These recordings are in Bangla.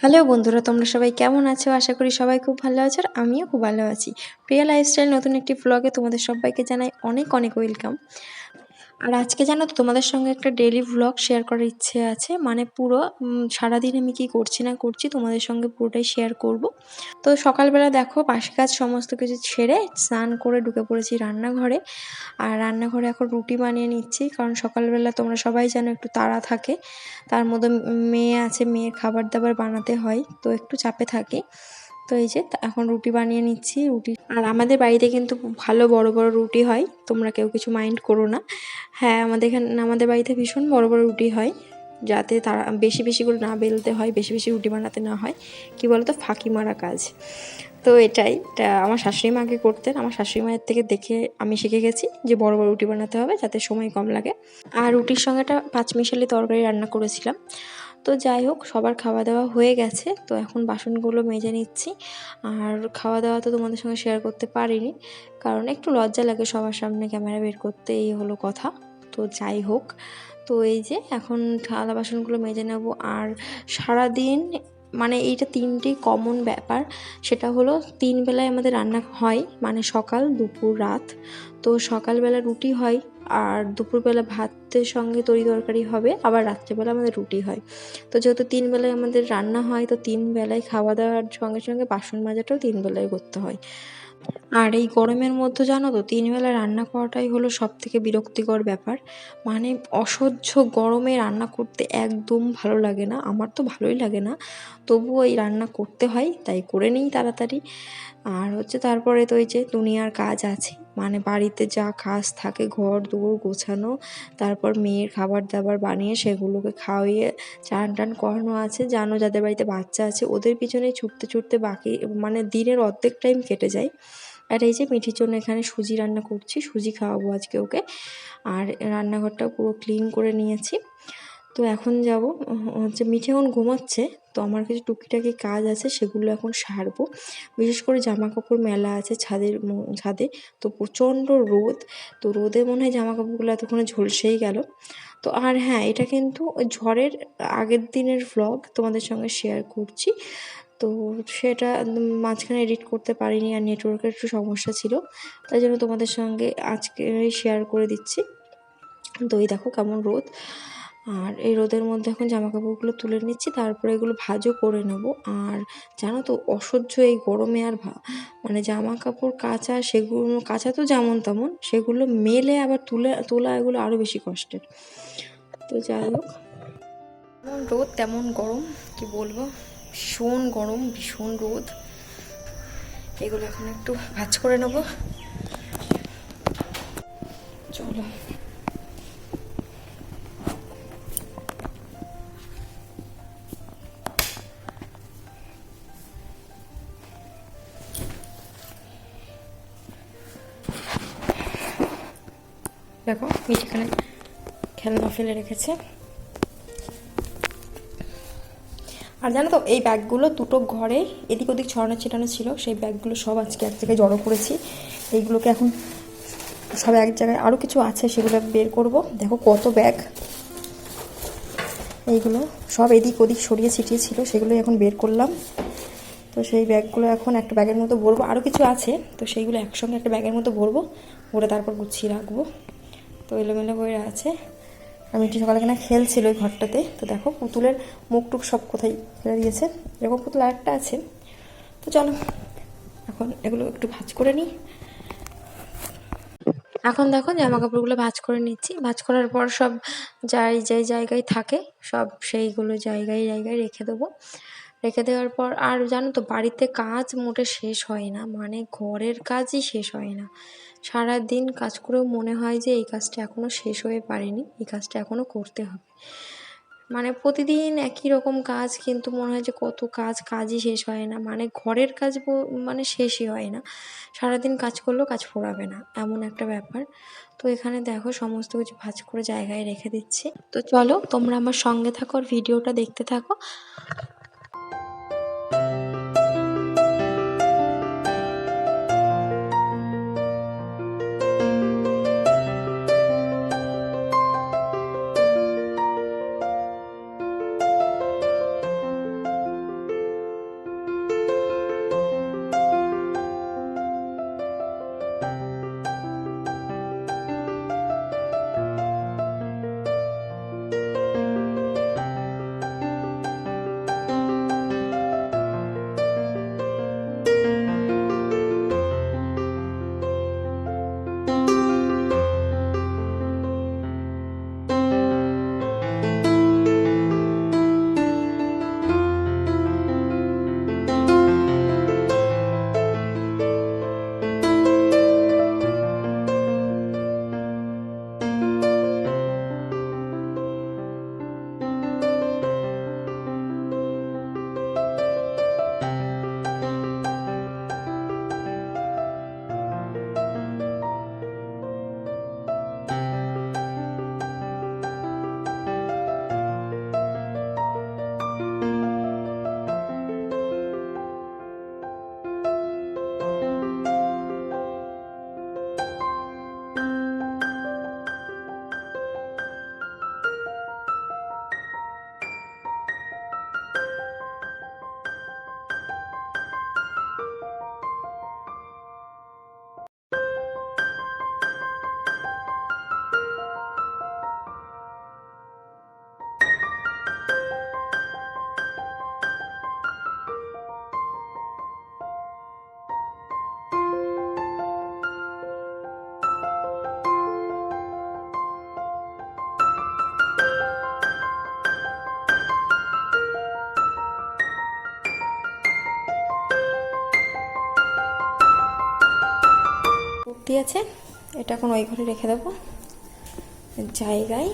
হ্যালো বন্ধুরা, তোমরা সবাই কেমন আছো? আশা করি সবাই খুব ভালো আছো আর আমিও খুব ভালো আছি। প্রিয়া লাইফস্টাইল নতুন একটি ভ্লগে তোমাদের সবাইকে জানাই অনেক অনেক ওয়েলকাম। আর আজকে জানো তো তোমাদের সঙ্গে একটা ডেইলি ভ্লগ শেয়ার করার ইচ্ছে আছে। মানে পুরো সারাদিন আমি কি করছি না করছি তোমাদের সঙ্গে পুরোটাই শেয়ার করব। তো সকালবেলা দেখো বাসি কাজ সমস্ত কিছু ছেড়ে স্নান করে ঢুকে পড়েছি রান্নাঘরে। আর রান্নাঘরে এখন রুটি বানিয়ে নিচ্ছি, কারণ সকালবেলা তোমরা সবাই জানো একটু তাড়া থাকে। তার মধ্যে মেয়ে আছে, মেয়ের খাবার দাবার বানাতে হয়, তো একটু চাপে থাকি। তো এই যে এখন রুটি বানিয়ে নিচ্ছি। আর আমাদের বাড়িতে কিন্তু ভালো বড় বড় রুটি হয়, তোমরা কেউ কিছু মাইন্ড করো না। হ্যাঁ, আমাদের বাড়িতে ভীষণ বড় বড় রুটি হয়, যাতে তারা বেশি বেশি করে না বেলতে হয়, বেশি বেশি রুটি বানাতে না হয়। কি বলতো, ফাঁকি মারা কাজ। তো এটা আমার শাশুড়ি মাকে করতেন। আমার শাশুড়ি মায়ের থেকে দেখে আমি শিখে গেছি যে বড় বড় রুটি বানাতে হবে যাতে সময় কম লাগে। আর রুটির সঙ্গে একটা পাঁচমিশালি তরকারি রান্না করেছিলাম। তো যাই হোক, সবার খাওয়া দাওয়া হয়ে গেছে, তো এখন বাসনগুলো মেজে নিচ্ছি। আর খাওয়া দাওয়া তো তোমাদের সঙ্গে শেয়ার করতে পারিনি, কারণ একটু লজ্জা লাগে সবার সামনে ক্যামেরা বের করতে, এই হলো কথা। তো যাই হোক, তো এই যে এখন থালা বাসনগুলো মেজে নেব। আর সারাদিন মানে এইটা তিনটেই কমন ব্যাপার, সেটা হলো 3 বেলায় আমাদের রান্না হয়, মানে সকাল দুপুর রাত। তো সকালবেলা রুটি হয়, আর দুপুরবেলা ভাতের সঙ্গে তরি তরকারি হবে, আবার রাত্রেবেলা আমাদের রুটি হয়। তো যেহেতু 3 বেলায় আমাদের রান্না হয়, তো 3 বেলায় খাওয়া দাওয়ার সঙ্গে সঙ্গে বাসন মাজাটাও 3 বেলায় করতে হয়। আর এই গরমের মধ্যে জানো তো 3 বেলা রান্না করাটাই হলো সবথেকে বিরক্তিকর ব্যাপার। মানে অসহ্য গরমে রান্না করতে একদম ভালো লাগে না, আমার তো ভালোই লাগে না, তবুও এই রান্না করতে হয়, তাই করে নিই তাড়াতাড়ি। আর হচ্ছে তারপরে তো এই যে দুনিয়ার কাজ আছে, মানে বাড়িতে যা কাজ থাকে, ঘর দুয়ার গোছানো, তারপর মেয়ের খাবার দাবার বানিয়ে সেগুলোকে খাওয়িয়ে চান টান করানো আছে। জানো যাদের বাড়িতে বাচ্চা আছে ওদের পিছনেই ছুটতে ছুটতে বাকি মানে দিনের অর্ধেক টাইম কেটে যায়। আর এই যে মিঠির জন্য এখানে সুজি রান্না করছি, সুজি খাওয়াবো আজকে ওকে। আর রান্নাঘরটাও পুরো ক্লিন করে নিয়েছি। তো এখন যাব হচ্ছে, মিঠি এখন ঘুমাচ্ছে, তো আমার কিছু টুকিটাকি কাজ আছে সেগুলো এখন সারবো। বিশেষ করে জামা কাপড় মেলা আছে ছাদে। তো প্রচণ্ড রোদ, তো রোদে মনে হয় জামা কাপড়গুলো এতক্ষণে ঝলসেই গেল। তো আর হ্যাঁ, এটা কিন্তু ঝড়ের আগের দিনের ভ্লগ তোমাদের সঙ্গে শেয়ার করছি। তো সেটা মাঝখানে এডিট করতে পারিনি, আর নেটওয়ার্কের একটু সমস্যা ছিল, তাই জন্য তোমাদের সঙ্গে আজকে শেয়ার করে দিচ্ছি। তো এই দেখো কেমন রোদ, আর এই রোদের মধ্যে এখন জামা কাপড়গুলো তুলে নিচ্ছি, তারপরে এগুলো ভাঁজও করে নেব। আর জানো তো অসহ্য এই গরমে আর মানে জামা কাপড় কাচা, সেগুলো কাচা তো যেমন তেমন, সেগুলো মেলে আবার তোলা এগুলো আরও বেশি কষ্টের। তো যাই হোক, যেমন রোদ তেমন গরম, কি বলবো, ভীষণ গরম ভীষণ রোদ। এগুলো এখন একটু ভাঁজ করে নেব, চলো। দেখো মিঠিখানে খেলনা ফেলে রেখেছে। আর জানো তো এই ব্যাগগুলো দুটো ঘরে এদিক ওদিক ছড়ানো ছিটানো ছিল, সেই ব্যাগগুলো সব আজকে এক জায়গায় জড়ো করেছি। এইগুলোকে এখন সব এক জায়গায়, আরও কিছু আছে সেগুলো বের করব। দেখো কত ব্যাগ, এইগুলো সব এদিক ওদিক ছড়িয়ে ছিটিয়ে ছিল, সেগুলো এখন বের করলাম। তো সেই ব্যাগগুলো এখন একটা ব্যাগের মতো ভরবো, আরও কিছু আছে, তো সেইগুলো একসঙ্গে একটা ব্যাগের মতো ভরবো, ভরে তারপর গুছিয়ে রাখবো। তো এলোমেলো হয়ে আছে। আর মিঠি সকালে কিনা খেলছিল ওই ঘরটাতে, তো দেখো পুতুলের মুখ টুক সব কোথায় ফেলে দিয়েছে। এরকম পুতুল আরেকটা আছে। তো চলো এখন এগুলো একটু ভাঁজ করে নিই। এখন দেখো জামা কাপড়গুলো ভাঁজ করে নিচ্ছি, ভাঁজ করার পর সব যেই জায়গায় থাকে সব সেইগুলো জায়গায় জায়গায় রেখে দেবো। রেখে দেওয়ার পর আর জানো তো বাড়িতে কাজ মোটে শেষ হয় না, মানে ঘরের কাজই শেষ হয় না। সারাদিন কাজ করেও মনে হয় যে এই কাজটা এখনও শেষ হয়ে পারেনি, এই কাজটা এখনও করতে হবে। মানে প্রতিদিন একই রকম কাজ, কিন্তু মনে হয় যে কত কাজই শেষ হয় না, মানে ঘরের কাজ মানে শেষই হয় না। সারাদিন কাজ করলেও কাজ ফুরাবে না, এমন একটা ব্যাপার। তো এখানে দেখো সমস্ত কিছু ভাঁজ করে জায়গায় রেখে দিচ্ছি। তো চলো তোমরা আমার সঙ্গে থাকো আর ভিডিওটা দেখতে থাকো। কুর্তি আছে, এটা এখন ওই ঘরে রেখে দেবো জায়গায়।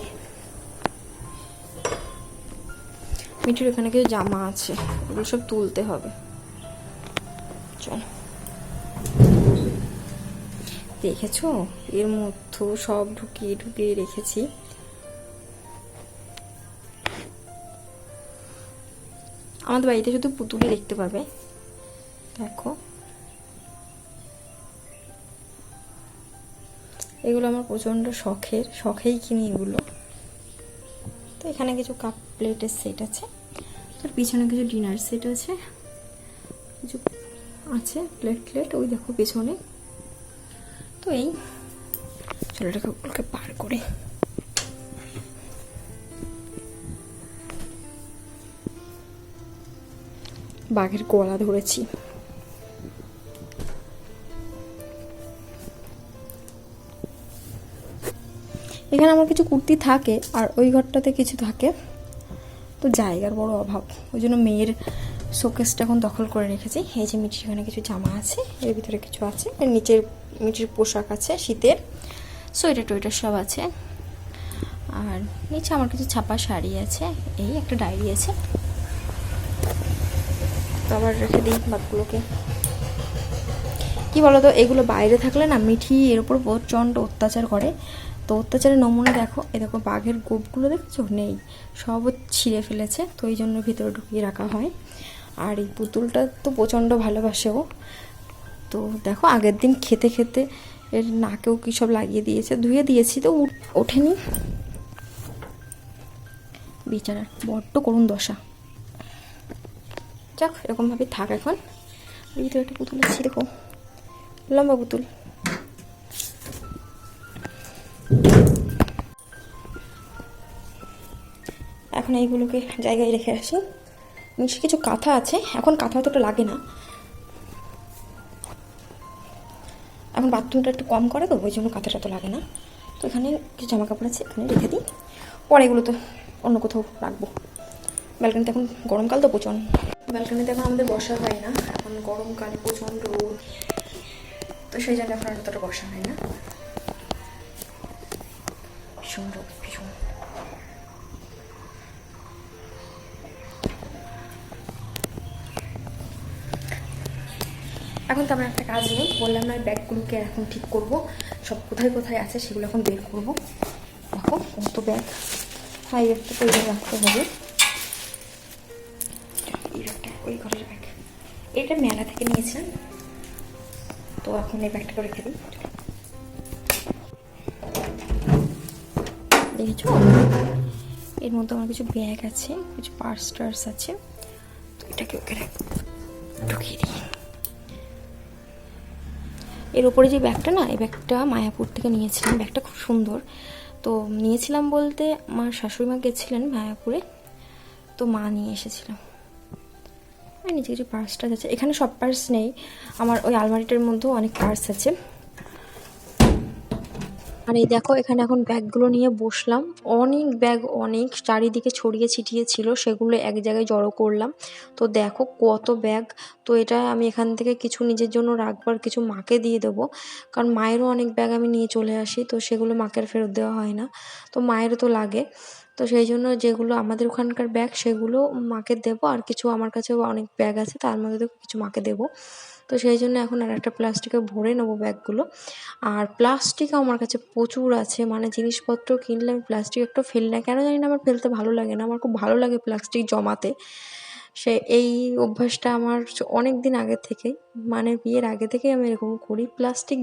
মিঠির এখানে কিছু জামা আছে, ওগুলো সব তুলতে হবে। চল, দেখেছো এর মধ্যে সব ঢুকিয়ে ঢুকিয়ে রেখেছি। আমাদের বাড়িতে শুধু পুতুলই দেখতে পাবে। দেখো এগুলো আমার প্রচণ্ড শখেই কিনি এগুলো। তো এখানে কিছু কাপ প্লেটের সেট আছে, তার পিছনে কিছু ডিনার সেট আছে, কিছু আছে প্লেট ওই দেখো পেছনে। তো এই চলোটাকে ওগুলোকে পার করে বাঘের গলা ধরেছি। এখানে আমার কিছু কুর্তি থাকে আর ওই ঘরটাতে কিছু থাকে, তো জায়গার বড় অভাব, ওই জন্য মেয়ের শোকেসটা এখন দখল করে রেখেছি। এই যে মিঠির এখানে কিছু জামা আছে, এর ভিতরে কিছু আছে, এর নিচের মিঠির পোশাক আছে শীতের, সোয়েটার টোয়েটার সব আছে। আর নিচে আমার কিছু ছাপা শাড়ি আছে, এই একটা ডায়েরি আছে। তো আবার রেখে দিই বাদগুলোকে। কী বলো তো, এগুলো বাইরে থাকলে না মিঠি এর উপর প্রচণ্ড অত্যাচার করে। তো অত্যাচারের নমুনা দেখো, এই দেখো বাঘের গোপগুলো দেখছো, নেই, সব ছিঁড়ে ফেলেছে, তো এই জন্য ভিতরে ঢুকিয়ে রাখা হয়। আর এই পুতুলটা তো প্রচণ্ড ভালোবাসে ও। তো দেখো আগের দিন খেতে খেতে এর নাকেও কী সব লাগিয়ে দিয়েছে, ধুয়ে দিয়েছি তো ওঠেনি, বিচারার বড্ড করুণ দশা। যাক এরকমভাবে থাক এখন। ভিতরে একটা পুতুল আছে দেখো, লম্বা পুতুল। এখন এইগুলোকে জায়গায় রেখে আসি। নিচে কিছু কাঁথা আছে, এখন কাঁথা অতটা লাগে না, এখন বাথরুমটা একটু কম করে তো ওই জন্য কাঁথাটা তো লাগে না। তো এখানে কিছু জামা কাপড় আছে, এখানে রেখে দিই, পরে এগুলো তো অন্য কোথাও রাখবো। ব্যালকনিতে এখন গরমকাল তো প্রচণ্ড, ব্যালকনিতে এখন আমাদের বসা হয় না, এখন গরমকালে প্রচণ্ড রোদ, তো সেই জন্য এখন আর অতটা বসা হয় না। ভীষণ রোদ, ভীষণ। এখন তো আমার একটা কাজ নেই, বললাম না ব্যাগগুলোকে এখন ঠিক করব, সব কোথায় কোথায় আছে সেগুলো এখন বের করবো। দেখো কত ব্যাগ, হ্যাঁ এই ব্যাগটা তৈরি রাখতে হবে, এই ব্যাগটা ওই ঘরের ব্যাগ, এটা মেলা থেকে নিয়েছিলাম। তো এখন এই ব্যাগটাকে রেখে দিই। দেখেছো এর মধ্যে আমার কিছু ব্যাগ আছে, কিছু পার্স টার্স আছে, তো এটাকে ওকে ঢুকিয়ে দিই। এর ওপরে যে ব্যাগটা না, এই ব্যাগটা মায়াপুর থেকে নিয়েছিলাম, ব্যাগটা খুব সুন্দর। তো নিয়েছিলাম বলতে আমার শাশুড়ি মা গেছিলেন মায়াপুরে, তো মা নিয়ে এসেছিলাম। আর নিচে কিছু পার্স টার্স আছে, এখানে সব পার্স নেই, আমার ওই আলমারিটার মধ্যেও অনেক পার্স আছে। আর এই দেখো এখানে এখন ব্যাগগুলো নিয়ে বসলাম, অনেক ব্যাগ, অনেক চারিদিকে ছড়িয়ে ছিটিয়ে ছিল, সেগুলো এক জায়গায় জড়ো করলাম। তো দেখো কত ব্যাগ। তো এটা আমি এখান থেকে কিছু নিজের জন্য রাখবার, কিছু মাকে দিয়ে দেবো, কারণ মায়েরও অনেক ব্যাগ আমি নিয়ে চলে আসি, তো সেগুলো মাকে ফেরত দেওয়া হয় না, তো মায়েরও তো লাগে। তো সেই জন্য যেগুলো আমাদের ওখানকার ব্যাগ সেগুলো মাকে দেবো, আর কিছু আমার কাছেও অনেক ব্যাগ আছে তার মধ্যে থেকে কিছু মাকে দেবো। তো সেই জন্য এখন আর একটা প্লাস্টিকে ভরে নেবো ব্যাগগুলো। আর প্লাস্টিকও আমার কাছে প্রচুর আছে, মানে জিনিসপত্র কিনলে আমি প্লাস্টিক একটু ফেলি না, কেন জানি না, আমার ফেলতে ভালো লাগে না, আমার খুব ভালো লাগে প্লাস্টিক জমাতে। এই অভ্যাসটা আমার অনেক দিন আগে থেকেই, মানে বিয়ের আগে থেকেই আমি এরকম করি, প্লাস্টিক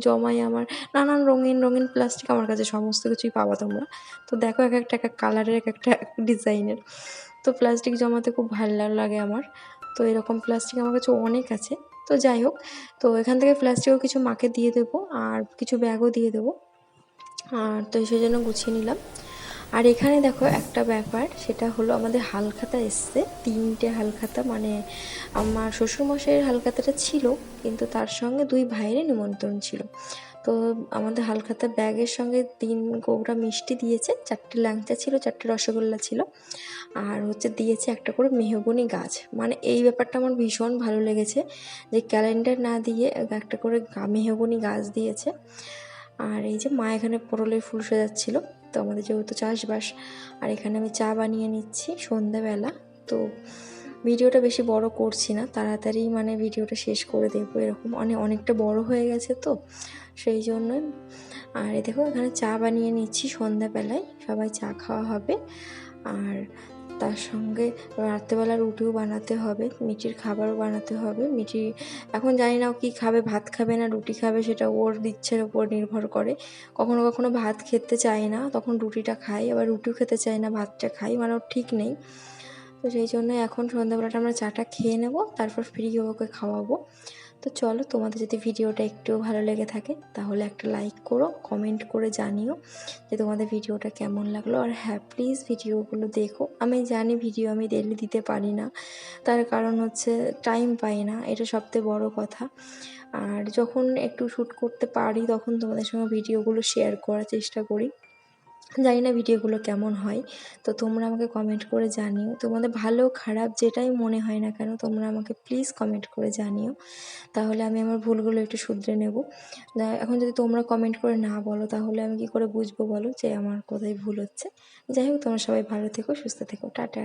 জমাই। আমার নানান রঙিন রঙিন প্লাস্টিক আমার কাছে সমস্ত কিছুই পাবা তোমরা। তো দেখো এক একটা এক এক কালারের, এক একটা ডিজাইনের, তো প্লাস্টিক জমাতে খুব ভালো লাগে আমার। তো এরকম প্লাস্টিক আমার কাছে অনেক আছে। তো যাই হোক, তো এখান থেকে প্লাস্টিকও কিছু মাকে দিয়ে দেবো, আর কিছু ব্যাগও দিয়ে দেবো, আর তো সেই জন্য গুছিয়ে নিলাম। আর এখানে দেখো একটা ব্যাপার, সেটা হলো আমাদের হালখাতা এসছে, 3টে হালখাতা, মানে আমার শ্বশুরমশাইয়ের হালখাতাটা ছিল, কিন্তু তার সঙ্গে 2 ভাইয়ের নিমন্ত্রণ ছিল। তো আমাদের হালখাতা ব্যাগের সঙ্গে 3 কৌটা মিষ্টি দিয়েছে, 4টে ল্যাংচা ছিল, 4টে রসগোল্লা ছিল, আর হচ্ছে দিয়েছে একটা করে মেহগনি গাছ। মানে এই ব্যাপারটা আমার ভীষণ ভালো লেগেছে যে ক্যালেন্ডার না দিয়ে একটা করে মেহগনি গাছ দিয়েছে। আর এই যে মা এখানে পটলের ফুল সাজাচ্ছিল, তো আমাদের যেহেতু চাষবাস। আর এখানে আমি চা বানিয়ে নিচ্ছি সন্ধ্যাবেলা। তো ভিডিওটা বেশি বড় করছি না, তাড়াতাড়ি মানে ভিডিওটা শেষ করে দেবো, এরকম অনেকটা বড় হয়ে গেছে তো সেই জন্যই। আর এই দেখো এখানে চা বানিয়ে নিচ্ছি সন্ধ্যাবেলায়, সবাই চা খাওয়া হবে। আর তার সঙ্গে রাত্রেবেলা রুটিও বানাতে হবে, মিঠির খাবারও বানাতে হবে। মিঠি এখন জানি না ও কী খাবে, ভাত খাবে না রুটি খাবে, সেটা ওর ইচ্ছের ওপর নির্ভর করে। কখনো কখনো ভাত খেতে চায় না, তখন রুটিটা খাই, আবার রুটিও খেতে চায় না, ভাতটা খাই, মানে ওর ঠিক নেই। তো সেই জন্য এখন সন্ধ্যাবেলাটা আমরা চাটা খেয়ে নেব, তারপর ফ্রি হয়ে ওকে খাওয়াবো। তো চলো, তোমাদের যদি ভিডিওটা একটুও ভালো লেগে থাকে তাহলে একটা লাইক করো, কমেন্ট করে জানিও যে তোমাদের ভিডিওটা কেমন লাগলো। আর হ্যাঁ, প্লিজ ভিডিওগুলো দেখো। আমি জানি ভিডিও আমি ডেইলি দিতে পারি না, তার কারণ হচ্ছে টাইম পাই না, এটা সবথেকে বড় কথা। আর যখন একটু শ্যুট করতে পারি তখন তোমাদের সঙ্গে ভিডিওগুলো শেয়ার করার চেষ্টা করি। জানি না ভিডিওগুলো কেমন হয়, তো তোমরা আমাকে কমেন্ট করে জানিও। তোমাদের ভালো খারাপ যেটাই মনে হয় না কেন তোমরা আমাকে প্লিজ কমেন্ট করে জানিও, তাহলে আমি আমার ভুলগুলো একটু শুধরে নেব। এখন যদি তোমরা কমেন্ট করে না বলো তাহলে আমি কী করে বুঝবো বলো যে আমার কোথায় ভুল হচ্ছে। যাই হোক, তোমরা সবাই ভালো থেকো, সুস্থ থেকো, টাটা।